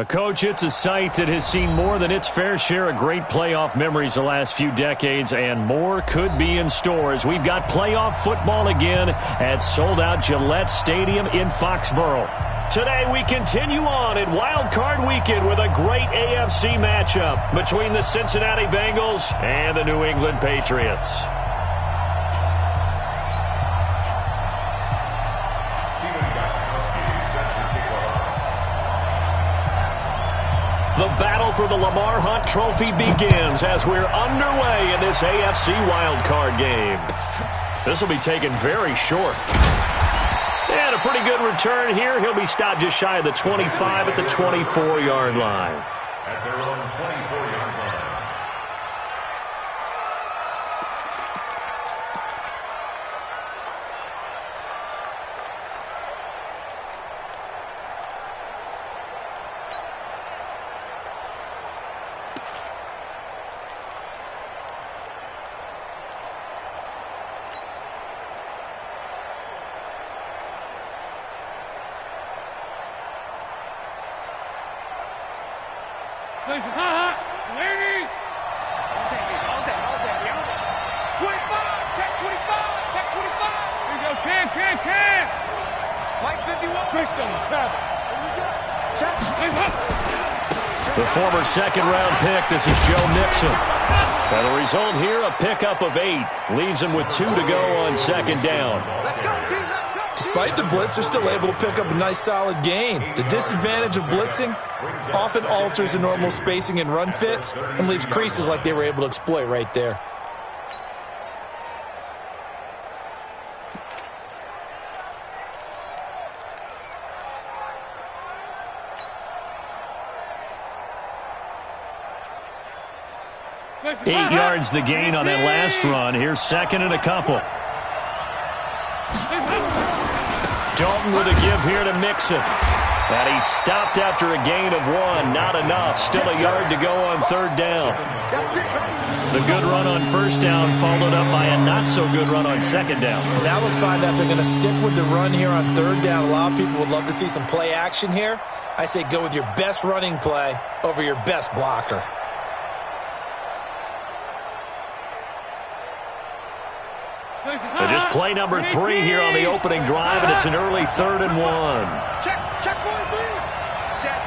Coach, it's a site that has seen more than its fair share of great playoff memories the last few decades, and more could be in store as we've got playoff football again at sold-out Gillette Stadium in Foxborough. Today we continue on in Wild Card Weekend with a great AFC matchup between the Cincinnati Bengals and the New England Patriots. The battle for the Lamar Hunt Trophy begins as we're underway in this AFC wildcard game. This will be taken very short. And a pretty good return here. He'll be stopped just shy of the 25 at the 24-yard line. At their own 24-yard line. Ladies! All day. 25, check 25. Here you go, Cam. Mike 51. Christian, travel. Check. The former second-round pick, this is Joe Mixon. And the result here, a pickup of 8. Leaves him with 2 to go on second down. Let's go, D. Despite the blitz, they're still able to pick up a nice, solid gain. The disadvantage of blitzing often alters the normal spacing and run fits and leaves creases like they were able to exploit right there. Eight yards the gain on that last run. Here's second and a couple. Dalton with a give here to Mixon. And he's stopped after a gain of 1. Not enough. Still a yard to go on third down. The good run on first down followed up by a not-so-good run on second down. Now let's find out if they're going to stick with the run here on third down. A lot of people would love to see some play action here. I say go with your best running play over your best blocker. Just play number 3 here on the opening drive, and it's an early 3rd and 1. Check 43. Check.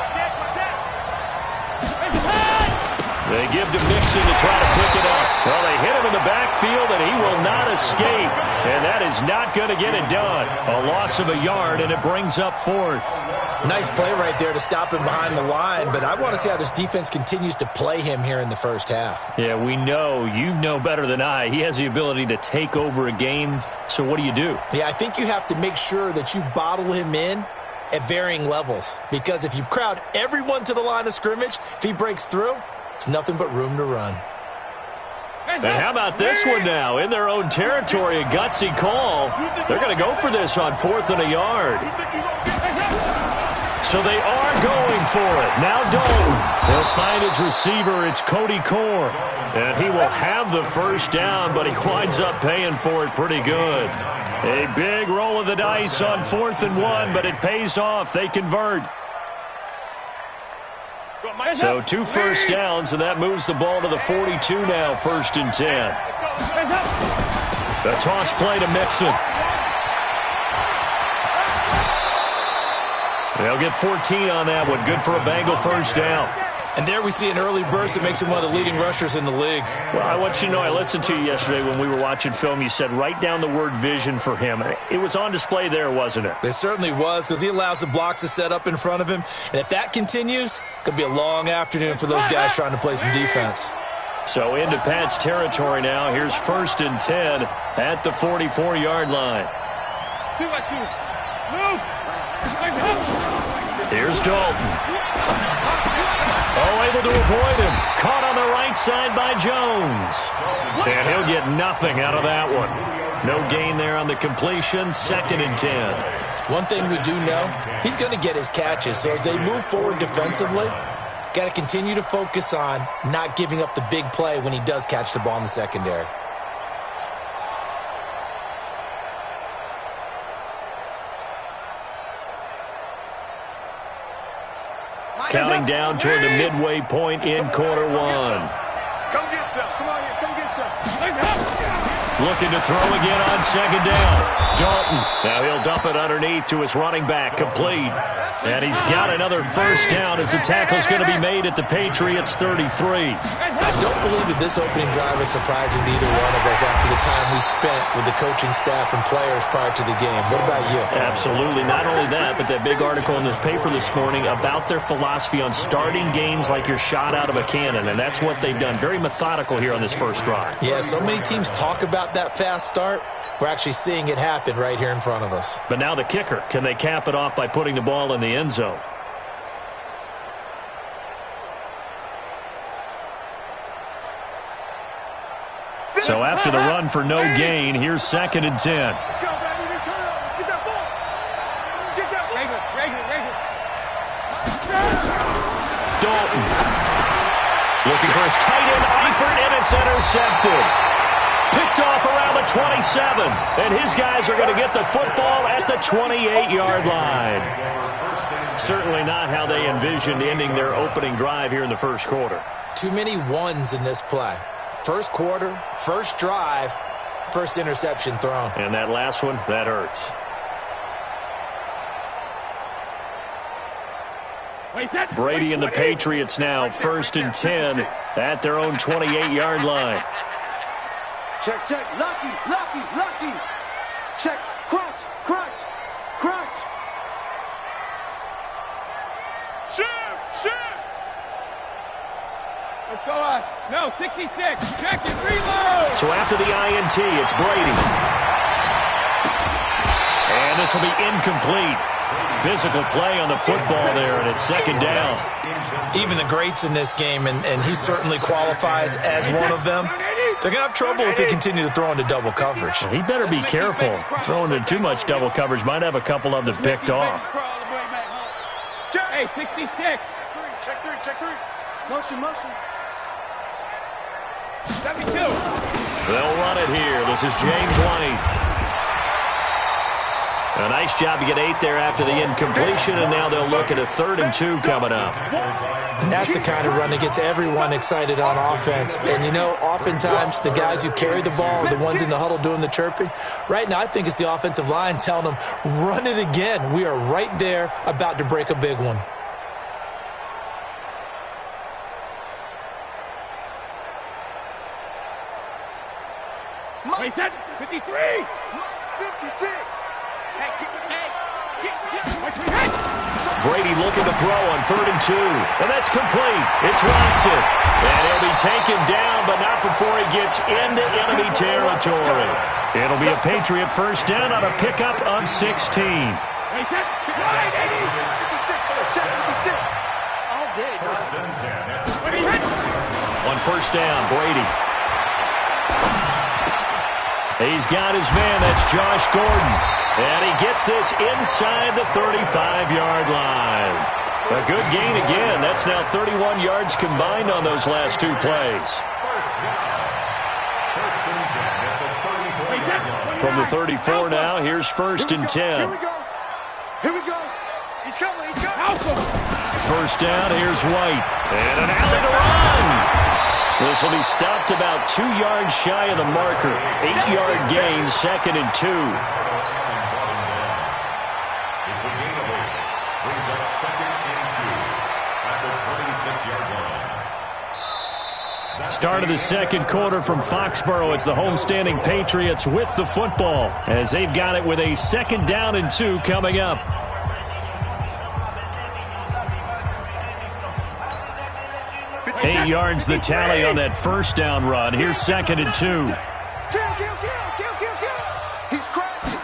They give to Mixon to try to pick it up. Well, they hit him in the backfield, and he will not escape. And that is not going to get it done. A loss of a yard, and it brings up 4th. Nice play right there to stop him behind the line, but I want to see how this defense continues to play him here in the first half. Yeah, we know. You know better than I. He has the ability to take over a game, so what do you do? Yeah, I think you have to make sure that you bottle him in at varying levels, because if you crowd everyone to the line of scrimmage, if he breaks through, there's nothing but room to run. And how about this one now? In their own territory, a gutsy call. They're going to go for this on 4th and a yard. So they are going for it. Now Dalton. He'll find his receiver. It's Cody Core. And he will have the first down, but he winds up paying for it pretty good. A big roll of the dice on 4th and 1, but it pays off. They convert. So 2 first downs, and that moves the ball to the 42 now, 1st and 10. The toss play to Mixon. They'll get 14 on that one. Good for a Bengal first down. And there we see an early burst that makes him one of the leading rushers in the league. Well, I want you to know, I listened to you yesterday when we were watching film. You said write down the word vision for him. It was on display there, wasn't it? It certainly was, because he allows the blocks to set up in front of him. And if that continues, it could be a long afternoon for those guys trying to play some defense. So into Pat's territory now. Here's 1st and 10 at the 44-yard line. Here's Dalton. Oh, able to avoid him. Caught on the right side by Jones. And he'll get nothing out of that one. No gain there on the completion. 2nd and 10. One thing we do know, he's going to get his catches. So as they move forward defensively, got to continue to focus on not giving up the big play when he does catch the ball in the secondary. Counting down toward the midway point in quarter one. Come get some. Come on here. Come get some. Looking to throw again on second down. Dalton. Now he'll dump it underneath to his running back. Complete. And he's got another first down as the tackle's going to be made at the Patriots' 33. I don't believe that this opening drive is surprising to either one of us after the time we spent with the coaching staff and players prior to the game. What about you? Absolutely. Not only that, but that big article in the paper this morning about their philosophy on starting games like you're shot out of a cannon, and that's what they've done. Very methodical here on this first drive. Yeah, so many teams talk about that fast start. We're actually seeing it happen right here in front of us. But now the kicker. Can they cap it off by putting the ball in the end zone? So after the run for no gain, here's 2nd and 10. Let's go, baby. Return up. Get that ball. Get that ball. Regular. Dalton. Looking for his tight end, Eifert, and it's intercepted. Picked off around the 27. And his guys are going to get the football at the 28-yard line. Certainly not how they envisioned ending their opening drive here in the first quarter. Too many ones in this play. First quarter, first drive, first interception thrown. And that last one, that hurts. Brady and the Patriots now 1st and 10 at their own 28-yard line. Check. Lucky. Check. Crunch. Shoot. Let's go on. No, 66. Check it. Reload. So after the INT, it's Brady. And this will be incomplete. Physical play on the football there, and it's 2nd down. Even the greats in this game, and he certainly qualifies as one of them, they're going to have trouble if they continue to throw into double coverage. He better be careful. Throwing into too much double coverage might have a couple of them picked off. Hey, 66. Check three. Motion. 72. They'll run it here. This is James White. A nice job to get 8 there after the incompletion, and now they'll look at a 3rd and 2 coming up. And that's the kind of run that gets everyone excited on offense. And, you know, oftentimes the guys who carry the ball are the ones in the huddle doing the chirping. Right now, I think it's the offensive line telling them, run it again. We are right there about to break a big one. Wait, 53. 56. Brady looking to throw on 3rd and 2. And that's complete. It's Watson. And he'll be taken down, but not before he gets into enemy territory. It'll be a Patriot first down on a pickup of 16. On first down, Brady. He's got his man. That's Josh Gordon. And he gets this inside the 35-yard line. A good gain again. That's now 31 yards combined on those last 2 plays. From the 34 now, here's 1st and 10. Here we go. He's coming. First down, here's White. And an alley to run. This will be stopped about 2 yards shy of the marker. 8-yard gain, 2nd and 2. Start of the second quarter from Foxborough. It's the homestanding Patriots with the football as they've got it with a 2nd down and 2 coming up. Eight yards the tally on that first down run. Here's 2nd and 2. He's crashing.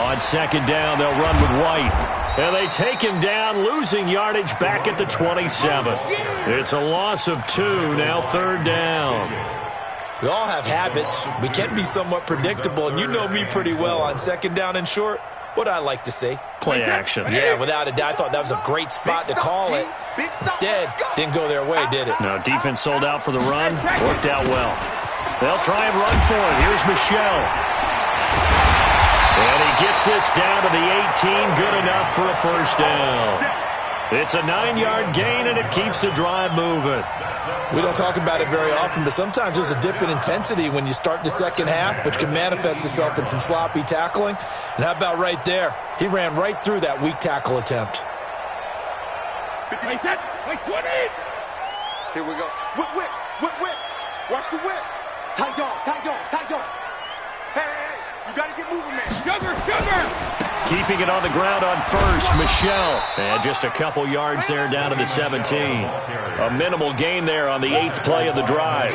On 2nd down, they'll run with White. And they take him down, losing yardage back at the 27. It's a loss of 2, now 3rd down. We all have habits. We can be somewhat predictable, and you know me pretty well on 2nd down and short. What I like to say. Play action. Yeah, without a doubt. I thought that was a great spot to call it. Instead, didn't go their way, did it? No, defense sold out for the run. Worked out well. They'll try and run for it. Here's Michelle. And he gets this down to the 18. Good enough for a first down. It's a 9-yard gain, and it keeps the drive moving. We don't talk about it very often, but sometimes there's a dip in intensity when you start the second half, which can manifest itself in some sloppy tackling. And how about right there? He ran right through that weak tackle attempt. Like 20. Here we go. Whip. Watch the whip. Tight dog. Hey, you got to get moving, man. Sugar. Keeping it on the ground on first, Michelle. And just a couple yards there down to the 17. A minimal gain there on the 8th play of the drive.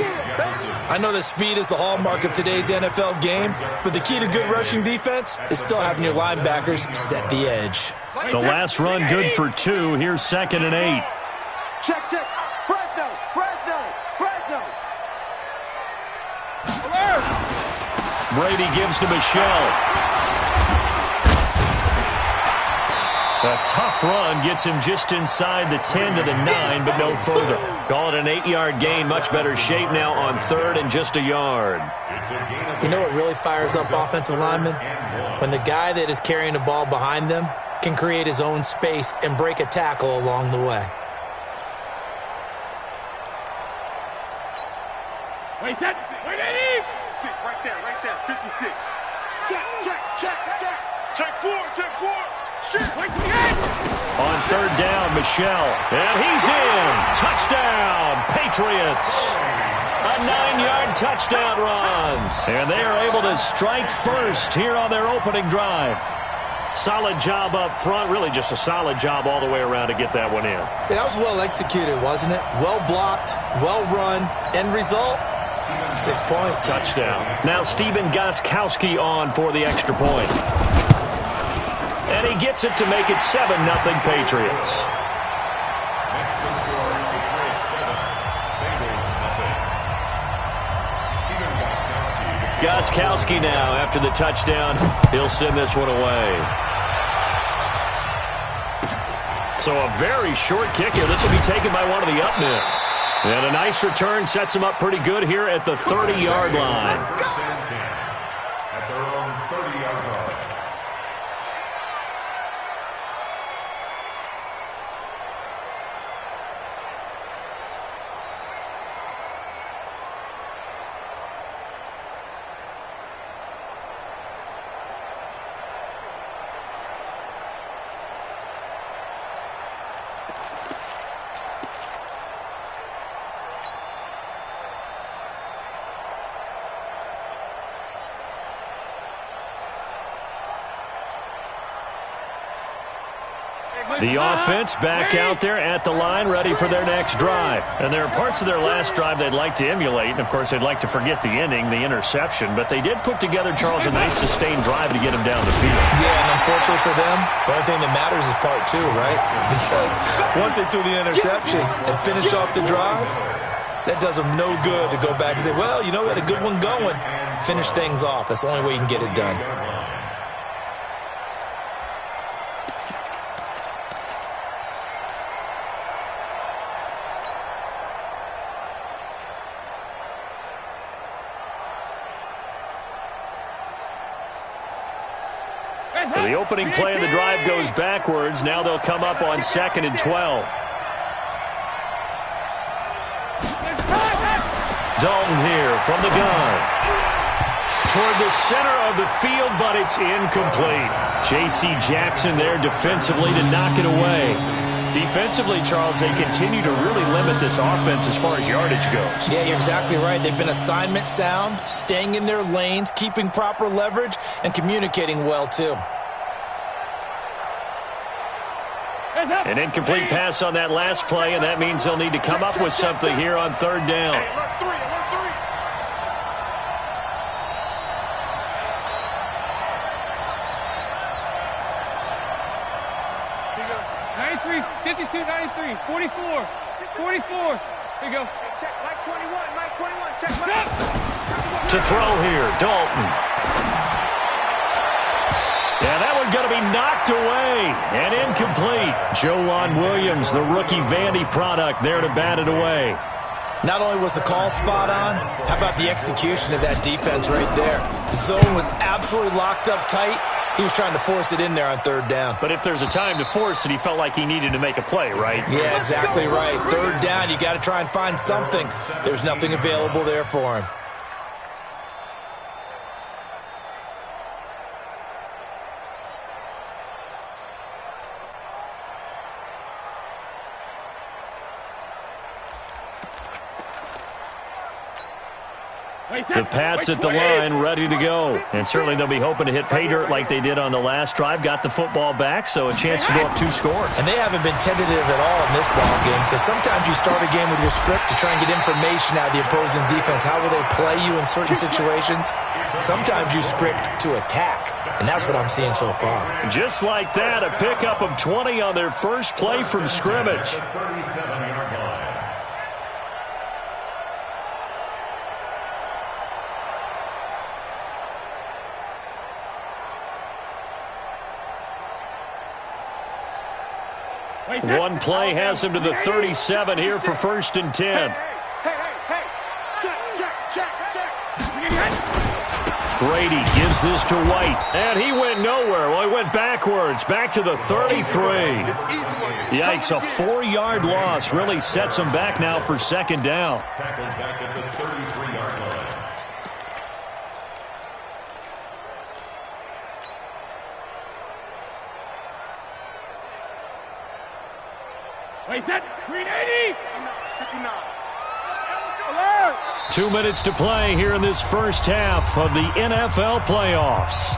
I know that speed is the hallmark of today's NFL game, but the key to good rushing defense is still having your linebackers set the edge. The last run good for 2. Here's 2nd and 8. Check. Fresno. Alert. Brady gives to Michelle. A tough run gets him just inside the 10 to the 9, but no further. Call it an 8-yard gain. Much better shape now on 3rd and just a yard. You know what really fires up offensive linemen? When the guy that is carrying the ball behind them can create his own space and break a tackle along the way. Wait, Eddie! 6, right there, 56. Check. Check 4. Shit. On 3rd down, Michelle. And he's in. Touchdown, Patriots. A 9-yard touchdown run. And they are able to strike first here on their opening drive. Solid job up front. Really just a solid job all the way around to get that one in. That was well executed, wasn't it? Well blocked, well run. End result, 6 points. Touchdown. Now Stephen Gostkowski on for the extra point. And he gets it to make it 7-0 Patriots. Gostkowski now after the touchdown. He'll send this one away. So a very short kick here. This will be taken by one of the up men. And a nice return sets him up pretty good here at the 30-yard line. At their own 30-yard line. The offense back out there at the line, ready for their next drive. And there are parts of their last drive they'd like to emulate. And, of course, they'd like to forget the ending, the interception. But they did put together, Charles, a nice sustained drive to get them down the field. Yeah, and unfortunately for them, the only thing that matters is part 2, right? Because once they threw the interception and finished off the drive, that does them no good to go back and say, well, you know, we had a good one going. Finish things off. That's the only way you can get it done. So the opening play of the drive goes backwards. Now they'll come up on 2nd and 12. Dalton here from the gun. Toward the center of the field, but it's incomplete. J.C. Jackson there defensively to knock it away. Defensively, Charles, they continue to really limit this offense as far as yardage goes. Yeah, you're exactly right. They've been assignment sound, staying in their lanes, keeping proper leverage, and communicating well, too. An incomplete pass on that last play, and that means they'll need to come up with something here on 3rd down. Alert 3. 52, 93, 44. Here you go. Check, Mike 21, check. To throw here, Dalton. Yeah, that one going to be knocked away and incomplete. Joejuan Williams, the rookie Vandy product, there to bat it away. Not only was the call spot on, how about the execution of that defense right there? The zone was absolutely locked up tight, He was trying to force it in there on third down. But if there's a time to force it, he felt like he needed to make a play, right? Yeah, exactly right. Third down, you got to try and find something. There's nothing available there for him. The Pats at the line, ready to go. And certainly they'll be hoping to hit pay dirt like they did on the last drive. Got the football back, so a chance to go up 2 scores. And they haven't been tentative at all in this ball game, because sometimes you start a game with your script to try and get information out of the opposing defense. How will they play you in certain situations? Sometimes you script to attack, and that's what I'm seeing so far. Just like that, a pickup of 20 on their first play from scrimmage. 37-yard line. One play has him to the 37 here for 1st and 10. Hey. Check. Brady gives this to White, and he went nowhere. Well, he went backwards, back to the 33. Yikes, a 4-yard loss really sets him back now for 2nd down. Tackled back at the 33-yard line. Wait, that 380. 59. 2 minutes to play here in this first half of the NFL playoffs.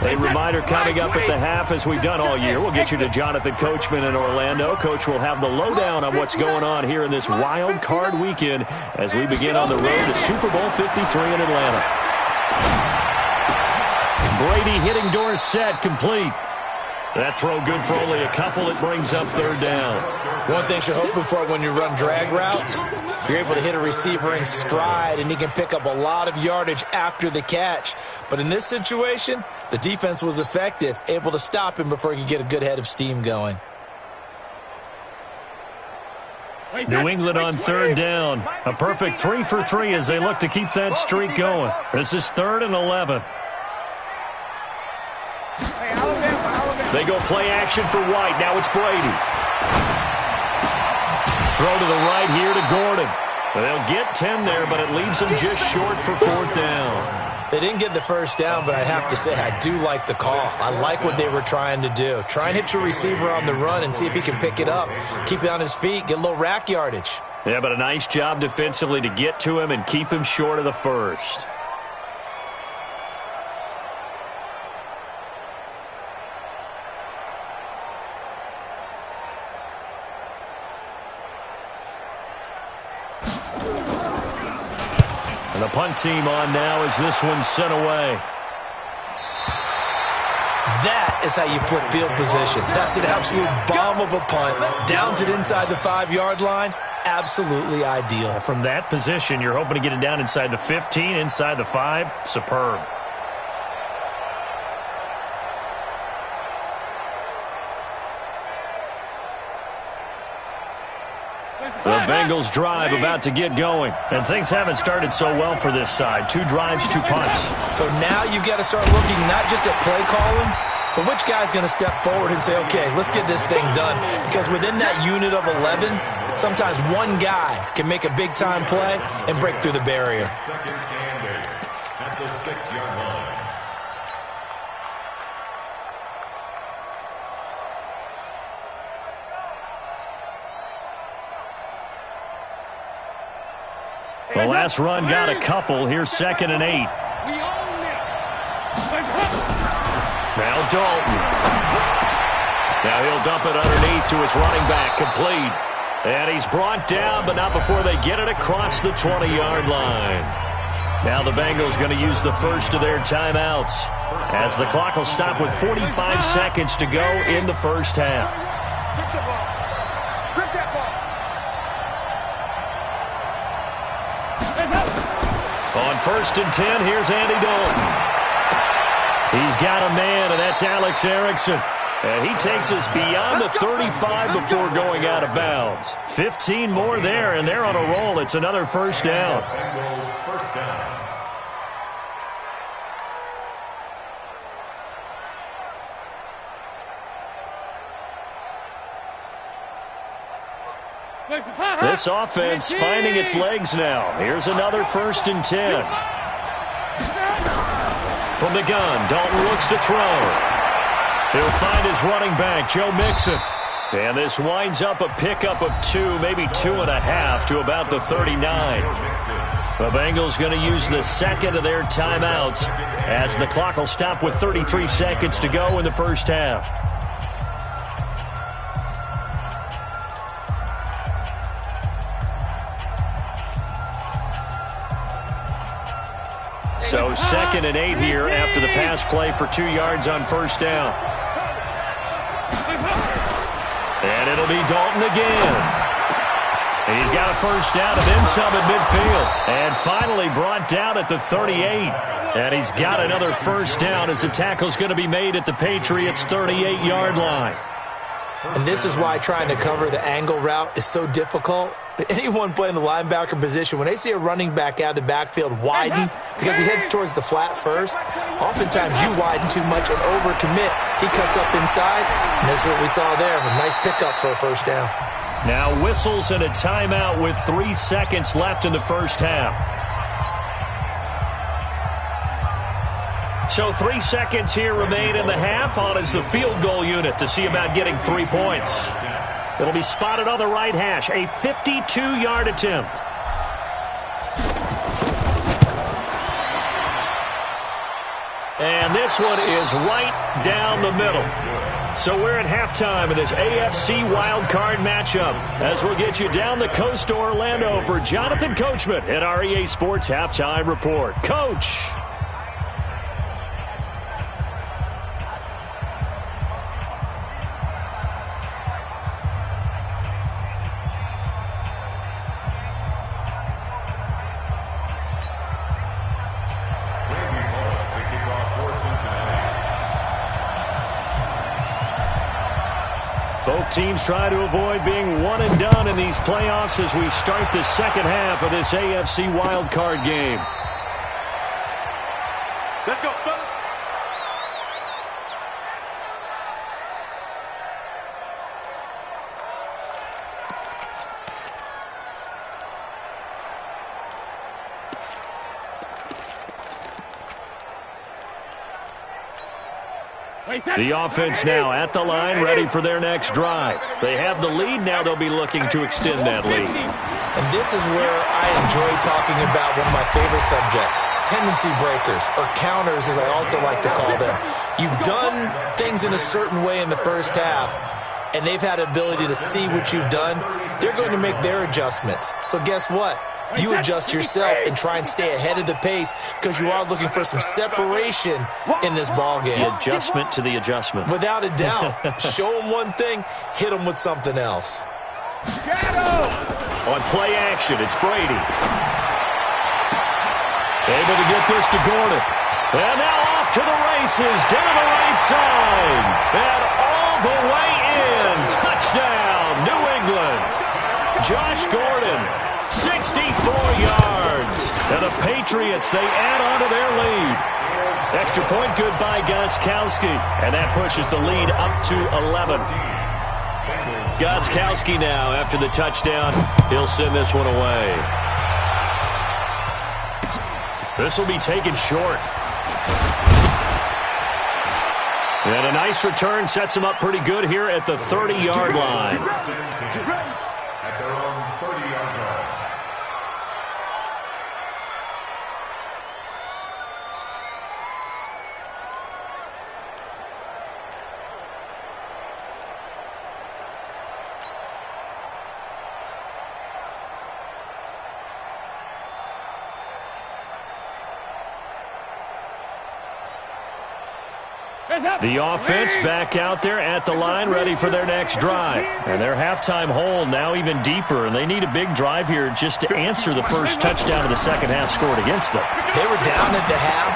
A reminder coming up at the half, as we've done all year. We'll get you to Jonathan Coachman in Orlando. Coach will have the lowdown on what's going on here in this wild card weekend as we begin on the road to Super Bowl 53 in Atlanta. Brady hitting Dorsett, complete. That throw good for only a couple. It brings up 3rd down. One thing you're hoping for when you run drag routes, you're able to hit a receiver in stride, and he can pick up a lot of yardage after the catch. But in this situation, the defense was effective, able to stop him before he could get a good head of steam going. New England on 3rd down. A perfect 3 for 3 as they look to keep that streak going. This is 3rd and 11. They go play action for White. Now it's Brady. Throw to the right here to Gordon. They'll get 10 there, but it leaves them just short for 4th down. They didn't get the 1st down, but I have to say I do like the call. I like what they were trying to do. Try and hit your receiver on the run and see if he can pick it up. Keep it on his feet, get a little rack yardage. Yeah, but a nice job defensively to get to him and keep him short of the 1st. And the punt team on now as this one's sent away. That is how you flip field position. That's an absolute bomb of a punt. Downs it inside the 5-yard line. Absolutely ideal. From that position, you're hoping to get it down inside the 15, inside the 5. Superb. The Bengals drive about to get going. And things haven't started so well for this side. 2 drives, 2 punts. So now you've got to start looking not just at play calling, but which guy's going to step forward and say, okay, let's get this thing done. Because within that unit of 11, sometimes one guy can make a big-time play and break through the barrier. 2nd and 8 at the 6-yard line. The last run got a couple. Here's 2nd and 8. Now Dalton. Now he'll dump it underneath to his running back. Complete. And he's brought down, but not before they get it across the 20-yard line. Now the Bengals going to use the first of their timeouts, as the clock will stop with 45 seconds to go in the first half. Strip the ball. Strip that ball. On 1st and 10, here's Andy Dalton. He's got a man, and that's Alex Erickson. And he takes us beyond the 35 before going out of bounds. 15 more there, and they're on a roll. It's another 1st down. Bengals 1st down. This offense finding its legs now. Here's another 1st and 10. From the gun, Dalton looks to throw. He'll find his running back, Joe Mixon. And this winds up a pickup of 2, maybe 2.5 to about the 39. The Bengals going to use the second of their timeouts as the clock will stop with 33 seconds to go in the first half. So 2nd and 8 here after the pass play for 2 yards on 1st down. And it'll be Dalton again. He's got a 1st down and then some at midfield. And finally brought down at the 38. And he's got another 1st down as the tackle's going to be made at the Patriots' 38-yard line. And this is why trying to cover the angle route is so difficult. Anyone playing the linebacker position, when they see a running back out of the backfield widen because he heads towards the flat first, oftentimes you widen too much and overcommit. He cuts up inside, and that's what we saw there. A nice pickup for a 1st down. Now whistles and a timeout with 3 seconds left in the first half. So 3 seconds here remain in the half. On is the field goal unit to see about getting 3 points. It'll be spotted on the right hash. A 52-yard attempt. And this one is right down the middle. So we're at halftime of this AFC wildcard matchup as we'll get you down the coast to Orlando for Jonathan Coachman at our EA Sports Halftime Report. Coach. Both teams try to avoid being one and done in these playoffs as we start the second half of this AFC wildcard game. Let's go, fellas. The offense now at the line, ready for their next drive. They have the lead. Now they'll be looking to extend that lead. And this is where I enjoy talking about one of my favorite subjects, tendency breakers, or counters as I also like to call them. You've done things in a certain way in the first half, and they've had ability to see what you've done. They're going to make their adjustments. So guess what? You adjust yourself and try and stay ahead of the pace because you are looking for some separation in this ball game. The adjustment to the adjustment. Without a doubt. Show them one thing, hit them with something else. On play action, it's Brady. Able to get this to Gordon. And now off to the races, down the right side. And all the way in. Touchdown, New England. Josh Gordon. 64 yards. And the Patriots, they add on to their lead. Extra point good by Gostkowski. And that pushes the lead up to 11. Gostkowski now, after the touchdown, he'll send this one away. This will be taken short. And a nice return sets him up pretty good here at the 30-yard line. At their own 30-yard line. The offense back out there at the line, ready for their next drive. And their halftime hole now even deeper, and they need a big drive here just to answer the first touchdown of the second half scored against them. They were down at the half.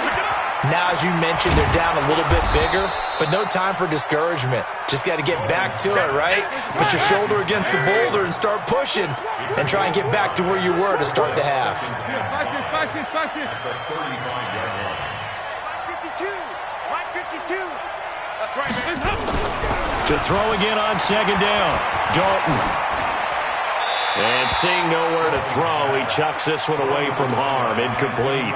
Now, as you mentioned, they're down a little bit bigger, but no time for discouragement. Just got to get back to it, right? Put your shoulder against the boulder and start pushing and try and get back to where you were to start the half. That's right, man. To throw again on second down. Dalton. And seeing nowhere to throw, he chucks this one away from harm. Incomplete.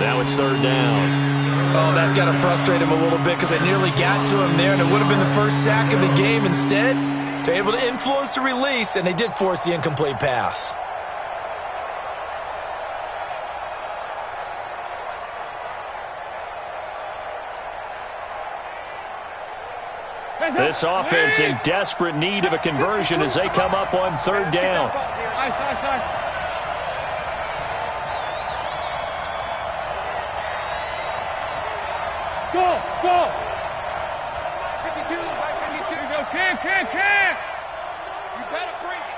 Now it's third down. Oh, that's got to frustrate him a little bit because they nearly got to him there, and it would have been the first sack of the game. Instead, they're able to influence the release, and they did force the incomplete pass. This offense in desperate need of a conversion as they come up on third down. Go! 52, right 52. Go, can. You better bring it.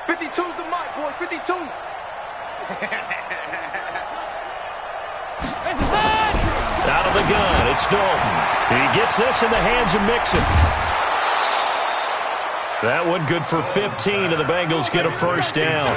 52's the mic, boys. 52. Out of the gun, it's Dalton. He gets this in the hands of Mixon. That one good for 15, and the Bengals get a first down.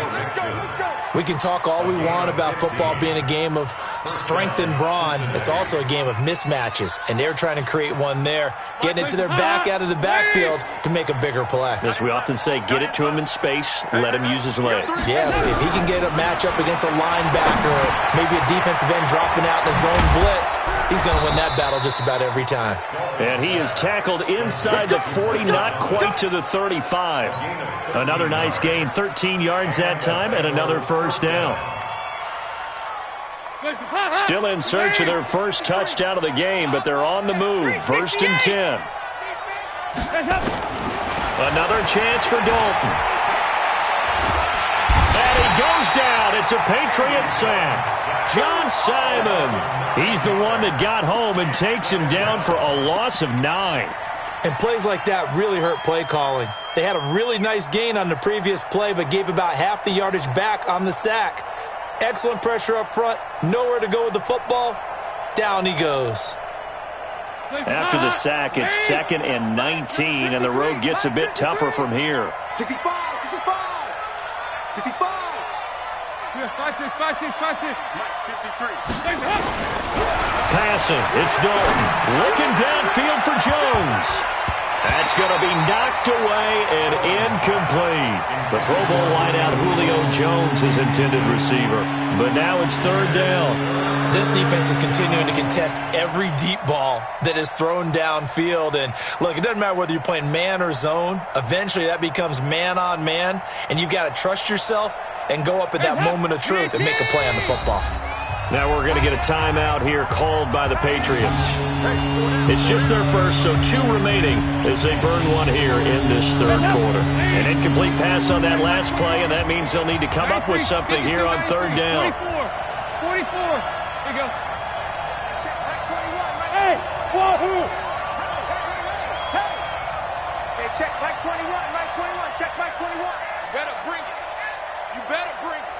We can talk all we want about football being a game of strength and brawn. It's also a game of mismatches, and they're trying to create one there, getting it to their back out of the backfield to make a bigger play. As we often say, get it to him in space, let him use his legs. Yeah, if he can get a matchup against a linebacker or maybe a defensive end dropping out in a zone blitz, he's going to win that battle just about every time. And he is tackled inside the 40, not quite to the 35. Another nice gain, 13 yards that time, and another first down. Still in search of their first touchdown of the game, but they're on the move. First and 10. Another chance for Dalton. And he goes down. It's a Patriot sack. John Simon. He's the one that got home and takes him down for a loss of 9. And plays like that really hurt play calling. They had a really nice gain on the previous play, but gave about half the yardage back on the sack. Excellent pressure up front. Nowhere to go with the football. Down he goes. After the sack, it's 2nd and 19, and the road gets a bit tougher from here. 65. Passing, it's Dalton. Looking downfield for Jones. That's going to be knocked away and incomplete. The Pro Bowl wideout Julio Jones is intended receiver. But now it's third down. This defense is continuing to contest every deep ball that is thrown downfield. And look, it doesn't matter whether you're playing man or zone. Eventually that becomes man on man. And you've got to trust yourself and go up at that moment of truth and make a play on the football. Now we're going to get a timeout here called by the Patriots. It's just their first, so 2 remaining as they burn one here in this third quarter. An incomplete pass on that last play, and that means they'll need to come up with something here on third down. 44. Here you go. Hey, whoa. Hey, check Mike 21, Mike 21, check Mike 21. You better bring it.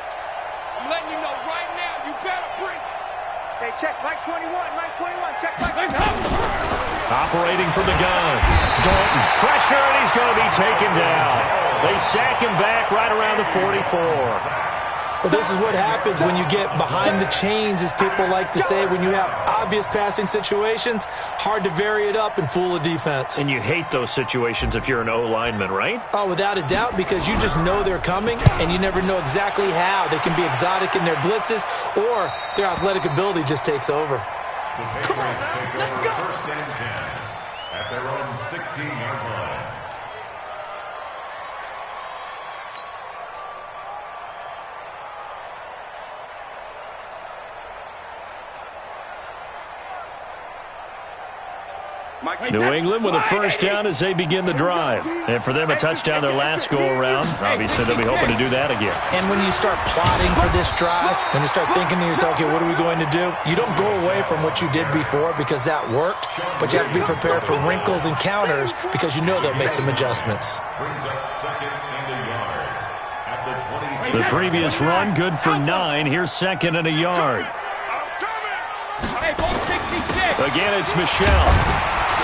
I'm letting you know right now, you better bring it. Hey, check Mike 21, check Mike 21. Operating from the gun. Dalton, pressure, and he's going to be taken down. They sack him back right around the 44. Well, this is what happens when you get behind the chains, as people like to say. When you have obvious passing situations, hard to vary it up and fool a defense. And you hate those situations if you're an O-lineman, right? Oh, without a doubt, because you just know they're coming, and you never know exactly how. They can be exotic in their blitzes, or their athletic ability just takes over. Come on, let's go. First and 10 at their own 16-yard line. New England with a first down as they begin the drive. And for them, a touchdown their last go-around. Obviously, they'll be hoping to do that again. And when you start plotting for this drive, when you start thinking to yourself, okay, what are we going to do? You don't go away from what you did before because that worked, but you have to be prepared for wrinkles and counters because you know they'll make some adjustments. Brings up 2nd and a yard at the 26. The previous run, good for 9. Here's 2nd and a yard. Again, it's Michel.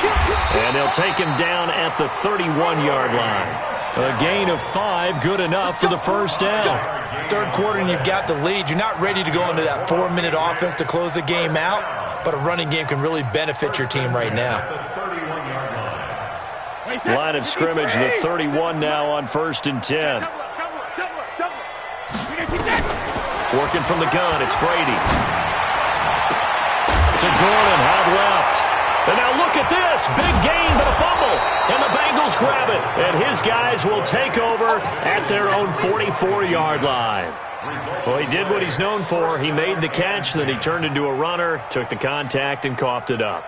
And they'll take him down at the 31-yard line. A gain of 5, good enough for the first down. Third quarter and you've got the lead. You're not ready to go into that 4-minute offense to close the game out, but a running game can really benefit your team right now. Line of scrimmage, the 31 now on 1st and 10. Working from the gun, it's Brady. To Gordon, out left. And now look at this. Big gain, but a fumble. And the Bengals grab it. And his guys will take over at their own 44-yard line. Well, he did what he's known for. He made the catch, then he turned into a runner, took the contact, and coughed it up.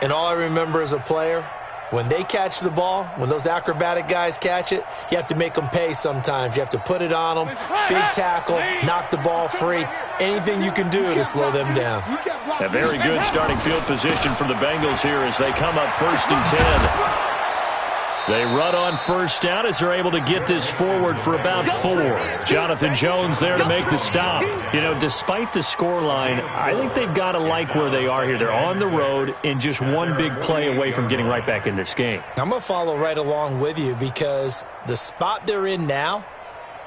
And all I remember as a player, when they catch the ball, when those acrobatic guys catch it, you have to make them pay sometimes. You have to put it on them, big tackle, knock the ball free. Anything you can do to slow them down. A very good starting field position for the Bengals here as they come up 1st and 10. They run on first down as they're able to get this forward for about 4. Jonathan Jones there to make the stop. You know, despite the scoreline, I think they've got to like where they are here. They're on the road and just one big play away from getting right back in this game. I'm going to follow right along with you because the spot they're in now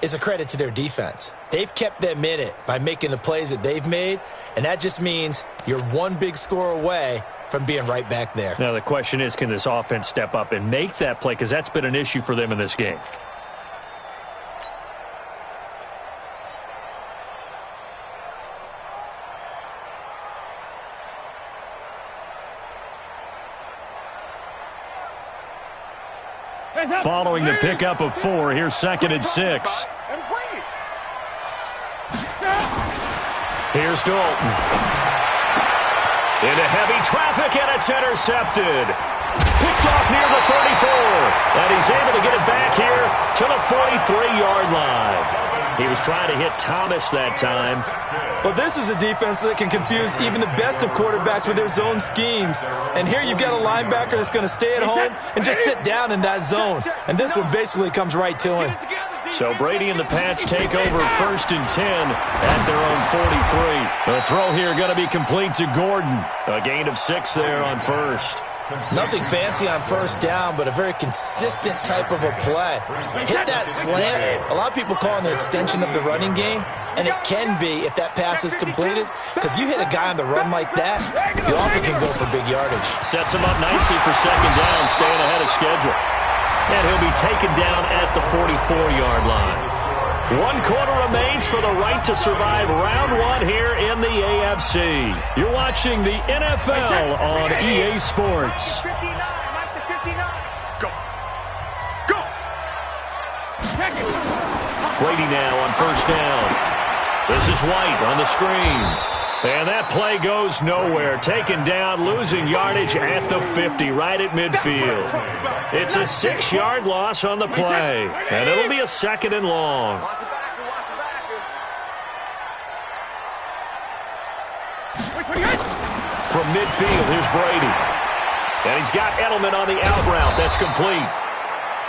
is a credit to their defense. They've kept them in it by making the plays that they've made, and that just means you're one big score away from being right back there. Now the question is, can this offense step up and make that play? Because that's been an issue for them in this game. Following the pickup of 4, here's 2nd and 6. Here's Dalton. Into heavy traffic, and it's intercepted. Picked off near the 34. And he's able to get it back here to the 43-yard line. He was trying to hit Thomas that time. Well, this is a defense that can confuse even the best of quarterbacks with their zone schemes. And here you've got a linebacker that's going to stay at home and just sit down in that zone. And this one basically comes right to him. So Brady and the Pats take over 1st and 10 at their own 43. The throw here going to be complete to Gordon. A gain of 6 there on first. Nothing fancy on first down, but a very consistent type of a play. Hit that slant. A lot of people call it an extension of the running game, and it can be if that pass is completed, because you hit a guy on the run like that, you often can go for big yardage. Sets him up nicely for 2nd down, staying ahead of schedule. And he'll be taken down at the 44-yard line. 1 quarter remains for the right to survive round 1 here in the AFC. You're watching the NFL on EA Sports. Go. Go. Brady now on first down. This is White on the screen. And that play goes nowhere. Taken down, losing yardage at the 50, right at midfield. It's a 6-yard loss on the play. And it'll be a 2nd and long. From midfield, here's Brady. And he's got Edelman on the out route. That's complete.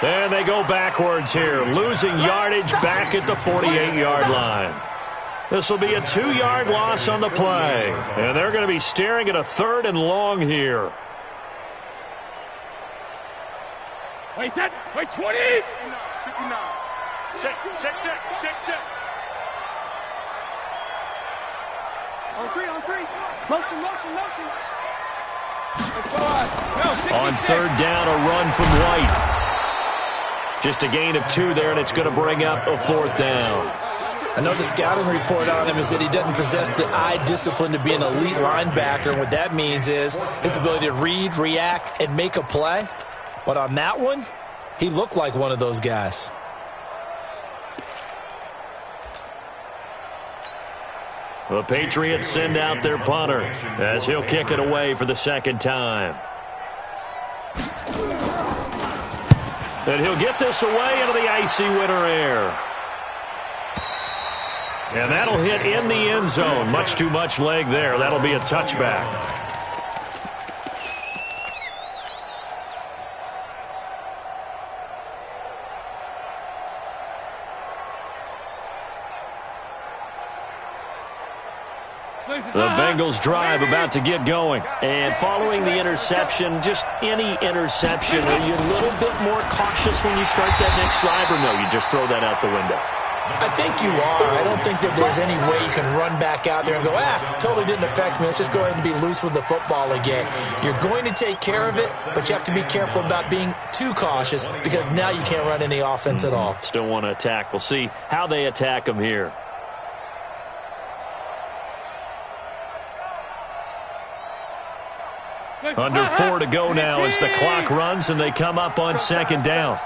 And they go backwards here, losing yardage back at the 48-yard line. This will be a 2-yard loss on the play. And they're going to be staring at a 3rd and long here. Wait, 20. 59. Check. On three. Motion. On 3rd down, a run from White. Just a gain of 2 there, and it's going to bring up a 4th down. I know the scouting report on him is that he doesn't possess the eye discipline to be an elite linebacker, and what that means is his ability to read, react, and make a play. But on that one, he looked like one of those guys. The Patriots send out their punter as he'll kick it away for the 2nd time. And he'll get this away into the icy winter air. And that'll hit in the end zone. Much too much leg there. That'll be a touchback. The Bengals drive about to get going. And following the interception, just any interception, are you a little bit more cautious when you start that next drive, or no, you just throw that out the window? I think you are. I don't think that there's any way you can run back out there and go, totally didn't affect me. Let's just go ahead and be loose with the football again. You're going to take care of it, but you have to be careful about being too cautious because now you can't run any offense at all. Still want to attack. We'll see how they attack them here. Under 4 to go now as the clock runs and they come up on second down.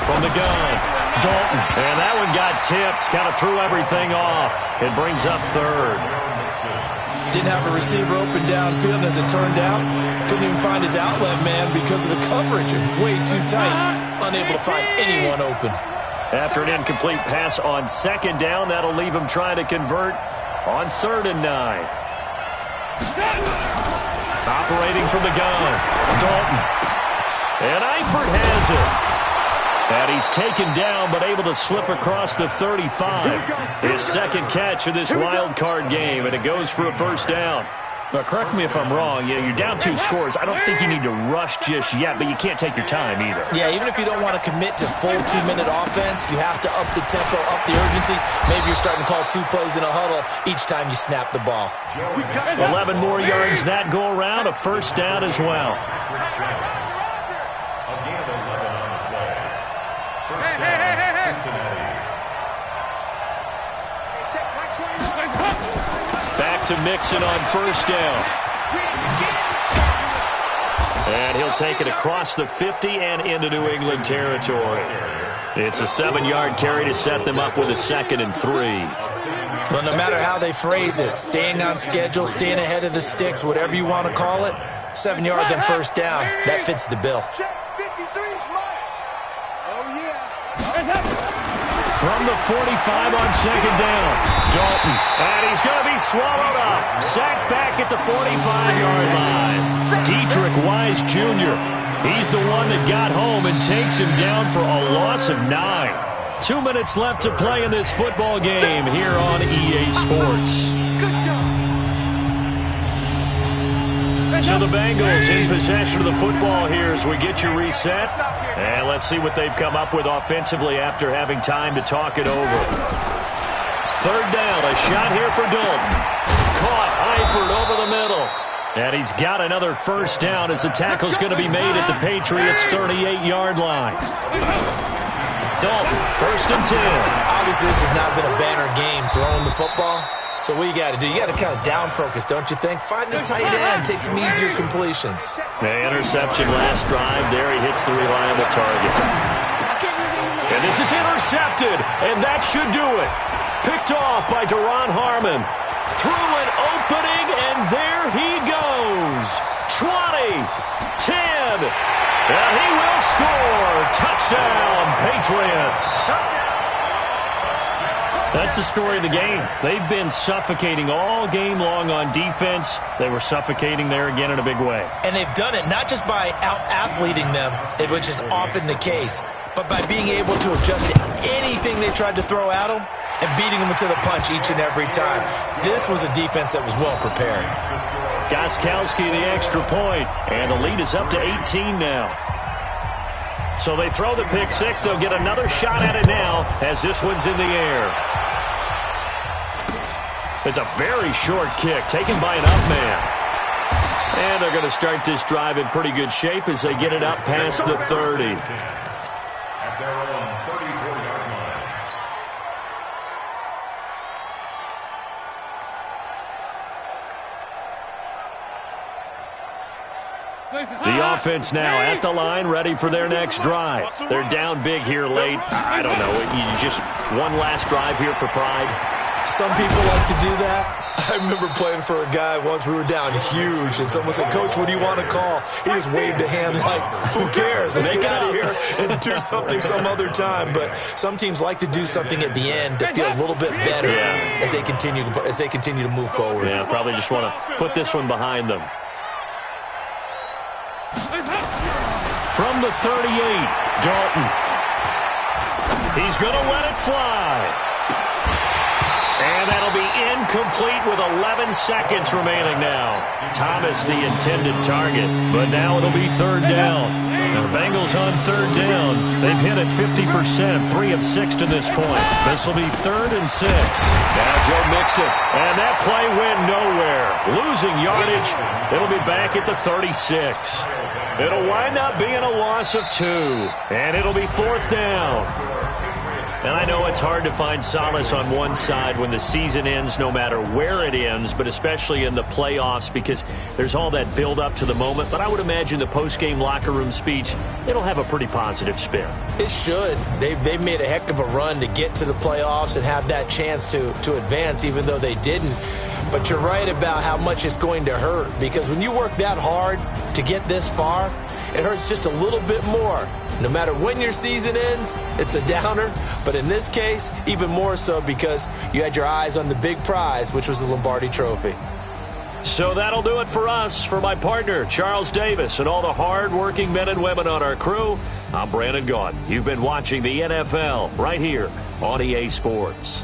From the gun, Dalton. And that one got tipped. Kind of threw everything off. It brings up third. Didn't have a receiver open downfield, as it turned out. Couldn't even find his outlet man because of the coverage. It was way too tight. Unable to find anyone open. After an incomplete pass on second down, that'll leave him trying to convert on 3rd and 9. Operating from the gun, Dalton. And Eifert has it. And he's taken down, but able to slip across the 35. His second catch of this wild card game, and it goes for a first down. Now, correct me if I'm wrong. You're down 2 scores. I don't think you need to rush just yet, but you can't take your time either. Yeah, even if you don't want to commit to full 2-minute offense, you have to up the tempo, up the urgency. Maybe you're starting to call 2 plays in a huddle each time you snap the ball. 11 more yards that go around, a first down as well. Back to Mixon on first down. And he'll take it across the 50 and into New England territory. It's a 7-yard carry to set them up with a 2nd and 3. Well, no matter how they phrase it, staying on schedule, staying ahead of the sticks, whatever you want to call it, 7 yards on first down, that fits the bill. From the 45 on second down, Dalton. And he's going to be swallowed up. Sacked back at the 45-yard line. Dietrich Wise Jr. He's the one that got home and takes him down for a loss of 9. 2 minutes left to play in this football game here on EA Sports. So the Bengals in possession of the football here as we get you reset. And let's see what they've come up with offensively after having time to talk it over. 3rd down, a shot here for Dalton. Caught Eifert over the middle. And he's got another first down as the tackle's going to be made at the Patriots' 38-yard line. Dalton, 1st and 10. Obviously, this has not been a banner game throwing the football. So what you got to do, you got to kind of down focus, don't you think? Find the tight end, take some easier completions. Interception last drive. There he hits the reliable target. And this is intercepted, and that should do it. Picked off by Duron Harmon. Through an opening, and there he goes. 20, 10, and he will score. Touchdown, Patriots. That's the story of the game. They've been suffocating all game long on defense. They were suffocating there again in a big way. And they've done it not just by out-athleting them, which is often the case, but by being able to adjust to anything they tried to throw at them and beating them to the punch each and every time. This was a defense that was well prepared. Gostkowski the extra point, and the lead is up to 18 now. So they throw the pick 6. They'll get another shot at it now as this one's in the air. It's a very short kick taken by an up man. And they're going to start this drive in pretty good shape as they get it up past the 30. At their own 34-yard line. The offense now at the line, ready for their next drive. They're down big here late. I don't know. You just one last drive here for pride. Some people like to do that. I remember playing for a guy once. We were down huge, and someone said, "Coach, what do you want to call?" He just waved a hand like, "Who cares? Let's get out of here and do something some other time." But some teams like to do something at the end to feel a little bit better as they continue to move forward. Yeah, probably just want to put this one behind them. From the 38, Dalton. He's going to let it fly. And that'll be incomplete with 11 seconds remaining now. Thomas the intended target, but now it'll be 3rd down. Now the Bengals on 3rd down. They've hit it 50%, 3 of 6 to this point. This will be 3rd and 6. Now Joe Mixon, and that play went nowhere. Losing yardage. It'll be back at the 36. It'll wind up being a loss of 2. And it'll be 4th down. And I know it's hard to find solace on one side when the season ends, no matter where it ends, but especially in the playoffs because there's all that build-up to the moment. But I would imagine the post-game locker room speech, it'll have a pretty positive spin. It should. They've made a heck of a run to get to the playoffs and have that chance to advance, even though they didn't. But you're right about how much it's going to hurt because when you work that hard to get this far, it hurts just a little bit more. No matter when your season ends, it's a downer. But in this case, even more so because you had your eyes on the big prize, which was the Lombardi Trophy. So that'll do it for us. For my partner, Charles Davis, and all the hard-working men and women on our crew, I'm Brandon Gaudin. You've been watching the NFL right here on EA Sports.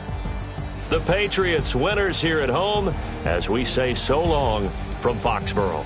The Patriots winners here at home as we say so long from Foxborough.